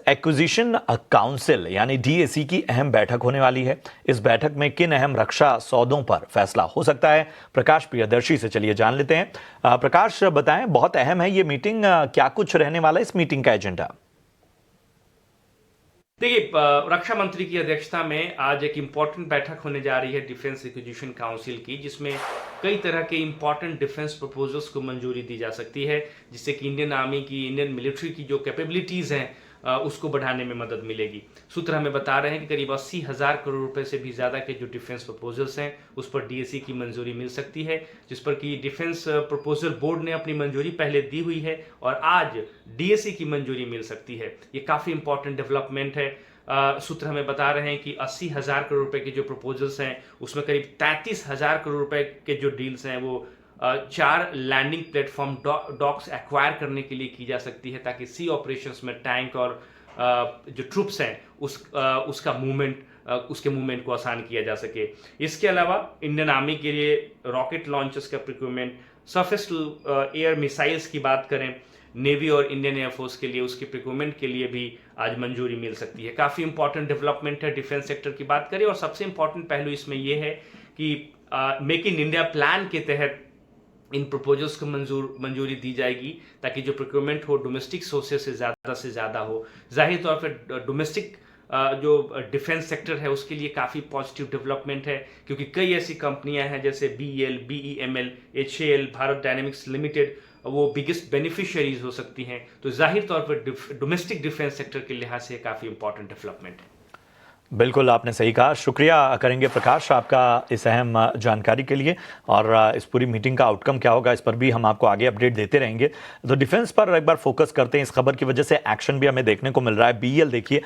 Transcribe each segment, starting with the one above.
Acquisition council यानी DAC की अहम बैठक होने वाली है। इस बैठक में किन अहम रक्षा सौदों पर फैसला हो सकता है, प्रकाश प्रियदर्शी से चलिए जान लेते हैं। प्रकाश, बताएं, बहुत अहम है ये मीटिंग, क्या कुछ रहने वाला है इस मीटिंग का एजेंडा? देखिए, रक्षा मंत्री की अध्यक्षता में आज एक इम्पॉर्टेंट बैठक होने जा रही है डिफेंस एक्विजिशन काउंसिल की, जिसमें कई तरह के इम्पॉर्टेंट डिफेंस प्रपोजल्स को मंजूरी दी जा सकती है, जिससे कि इंडियन आर्मी की, इंडियन मिलिट्री की जो कैपेबिलिटीज़ हैं उसको बढ़ाने में मदद मिलेगी। सूत्र हमें बता रहे हैं कि करीब 80,000 करोड़ रुपए से भी ज़्यादा के जो डिफेंस प्रपोजल्स हैं उस पर डीएसी की मंजूरी मिल सकती है, जिस पर कि डिफेंस प्रपोजल बोर्ड ने अपनी मंजूरी पहले दी हुई है और आज डीएसी की मंजूरी मिल सकती है। ये काफ़ी इंपॉर्टेंट डेवलपमेंट है। सूत्र हमें बता रहे हैं कि 80,000 करोड़ रुपए के जो प्रपोजल्स हैं उसमें करीब 33,000 करोड़ रुपए के जो डील्स हैं वो 4 लैंडिंग प्लेटफॉर्म डॉक्स एक्वायर करने के लिए की जा सकती है, ताकि सी ऑपरेशंस में टैंक और जो ट्रूप्स हैं उसके मूवमेंट को आसान किया जा सके। इसके अलावा इंडियन आर्मी के लिए रॉकेट लॉन्चर्स का procurement, surface to air missiles की बात करें, नेवी और इंडियन एयरफोर्स के लिए उसके प्रिक्योरमेंट के लिए भी आज मंजूरी मिल सकती है। काफ़ी इंपॉर्टेंट डेवलपमेंट है डिफेंस सेक्टर की बात करें। और सबसे इंपॉर्टेंट पहलू इसमें यह है कि मेक इन इंडिया प्लान के तहत इन प्रपोजल्स को मंजूरी दी जाएगी, ताकि जो प्रिक्योरमेंट हो डोमेस्टिक सोर्सेज से ज़्यादा हो। जाहिर तौर पर डोमेस्टिक जो डिफेंस सेक्टर है उसके लिए काफ़ी पॉजिटिव डेवलपमेंट है, क्योंकि कई ऐसी कंपनियां हैं जैसे BEL, BEML, HAL, Bharat dynamics limited, वो बिगेस्ट बेनिफिशियरीज हो सकती हैं। तो जाहिर तौर पर डोमेस्टिक डिफेंस सेक्टर के लिहाज से काफ़ी इंपॉर्टेंट डेवलपमेंट है। बिल्कुल, आपने सही कहा। शुक्रिया करेंगे प्रकाश आपका इस अहम जानकारी के लिए, और इस पूरी मीटिंग का आउटकम क्या होगा इस पर भी हम आपको आगे अपडेट देते रहेंगे। तो डिफेंस पर एक बार फोकस करते हैं। इस खबर की वजह से एक्शन भी हमें देखने को मिल रहा है। BEL देखिए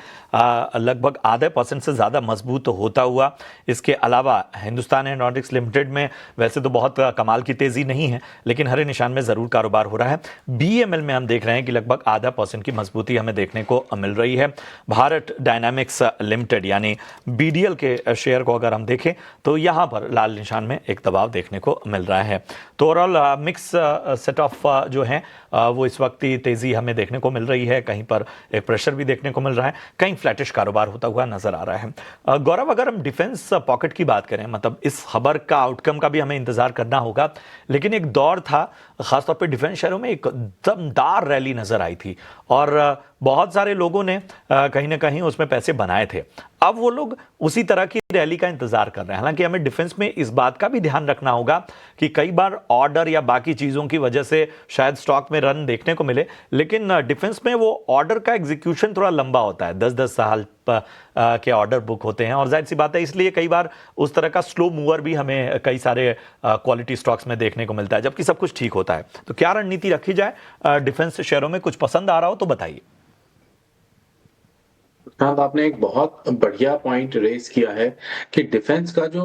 लगभग आधे % से ज़्यादा मजबूत होता हुआ। इसके अलावा हिंदुस्तान एरोनॉटिक्स लिमिटेड में वैसे तो बहुत कमाल की तेज़ी नहीं है, लेकिन हरे निशान में ज़रूर कारोबार हो रहा है। BEML में हम देख रहे हैं कि लगभग आधा % की मजबूती हमें देखने को मिल रही है। भारत डायनामिक्स लिमिटेड यानी BDL के शेयर को अगर हम देखें तो यहां पर लाल निशान में एक दबाव देखने को मिल रहा है। तो ओवरऑल मिक्स सेट ऑफ जो है वो इस वक्त तेजी हमें देखने को मिल रही है। कहीं पर एक प्रेशर भी देखने को मिल रहा है, कहीं फ्लैटिश कारोबार होता हुआ नजर आ रहा है। गौरव, अगर हम डिफेंस पॉकेट की बात करें, मतलब इस खबर का आउटकम का भी हमें इंतजार करना होगा, लेकिन एक दौर था खासतौर पर डिफेंस शेयरों में एक दमदार रैली नजर आई थी और बहुत सारे लोगों ने कहीं ना कहीं उसमें पैसे बनाए थे। अब वो लोग उसी तरह की रैली का इंतजार कर रहे हैं। हालांकि हमें डिफेंस में इस बात का भी ध्यान रखना होगा कि कई बार ऑर्डर या बाकी चीजों की वजह से शायद स्टॉक में रन देखने को मिले, लेकिन डिफेंस में वो ऑर्डर का एग्जीक्यूशन थोड़ा लंबा होता है। 10-10 साल के ऑर्डर बुक होते हैं, और जाहिर सी बात है इसलिए कई बार उस तरह का स्लो मूवर भी हमें कई सारे क्वालिटी स्टॉक्स में देखने को मिलता है, जबकि सब कुछ ठीक होता है। तो क्या रणनीति रखी जाए डिफेंस शेयरों में? कुछ पसंद आ रहा हो तो बताइए। हाँ, आपने एक बहुत बढ़िया पॉइंट रेज किया है कि डिफेंस का जो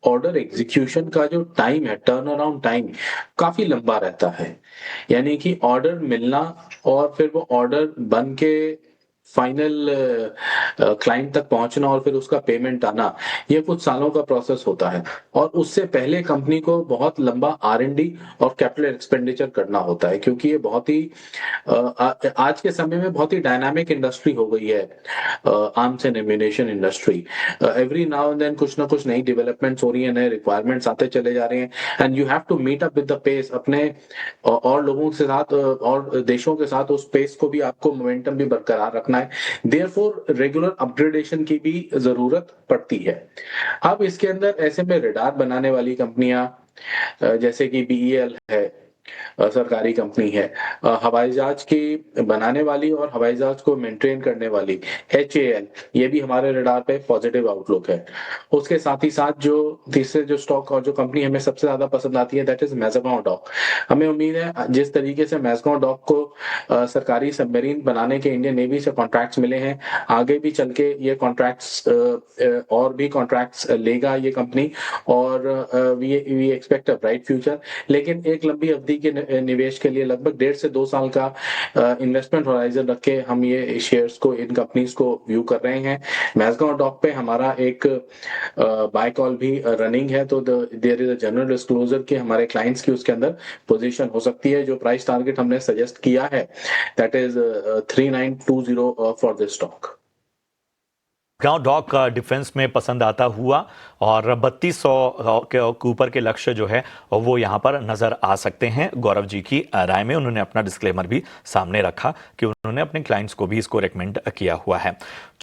ऑर्डर एग्जीक्यूशन का जो टाइम है, टर्न अराउंड टाइम काफी लंबा रहता है। यानी कि ऑर्डर मिलना और फिर वो ऑर्डर बन के फाइनल क्लाइंट तक पहुंचना और फिर उसका पेमेंट आना, ये कुछ सालों का प्रोसेस होता है। और उससे पहले कंपनी को बहुत लंबा R&D और कैपिटल एक्सपेंडिचर करना होता है, क्योंकि ये बहुत ही आज के समय में बहुत ही डायनामिक इंडस्ट्री हो गई है, arms and ammunition industry. Every now and then कुछ ना कुछ नई डेवलपमेंट्स हो रही है, नए रिक्वायरमेंट्स आते चले जा रहे हैं, and you have to meet up with the pace. अपने और लोगों के साथ और देशों के साथ उस पेस को भी आपको मोमेंटम भी बरकरार रखना है। देयरफॉर रेगुलर अपग्रेडेशन की भी जरूरत पड़ती है। अब इसके अंदर ऐसे में रडार बनाने वाली कंपनियां जैसे कि BEL है, सरकारी कंपनी है, हवाई जहाज की बनाने वाली और हवाई जहाज को मेंटेन करने वाली HAL, ये भी हमारे रडार पे पॉजिटिव आउटलुक है। उसके साथ ही साथ जो तीसरे जो स्टॉक और जो कंपनी हमें सबसे ज्यादा पसंद आती है, दैट इज मैज़गांव डॉक। हमें उम्मीद है जिस तरीके से मैज़गांव डॉक को सरकारी सबमरीन बनाने के इंडियन नेवी से कॉन्ट्रैक्ट्स मिले हैं, आगे भी चल के ये कॉन्ट्रैक्ट्स और भी कॉन्ट्रैक्ट्स लेगा ये कंपनी, और we expect a bright future. लेकिन एक लंबी अवधि के है निवेश के लिए लगभग 1.5 से 2 साल का इन्वेस्टमेंट होराइजन रख के हम ये शेयर्स को, इन कंपनीज को व्यू कर रहे हैं। मैज़गांव डॉक पे हमारा एक बाय कॉल भी रनिंग है, तो there is a general disclosure कि हमारे क्लाइंट्स की उसके अंदर पोजीशन हो सकती है। जो प्राइस टारगेट हमने सजेस्ट किया है that is 3920 for this stock. गांव डॉक डिफेंस में पसंद आता हुआ और 3200 के ऊपर के लक्ष्य जो है वो यहाँ पर नजर आ सकते हैं। गौरव जी की राय में उन्होंने अपना डिस्क्लेमर भी सामने रखा कि उन्होंने अपने क्लाइंट्स को भी इसको रेकमेंड किया हुआ है।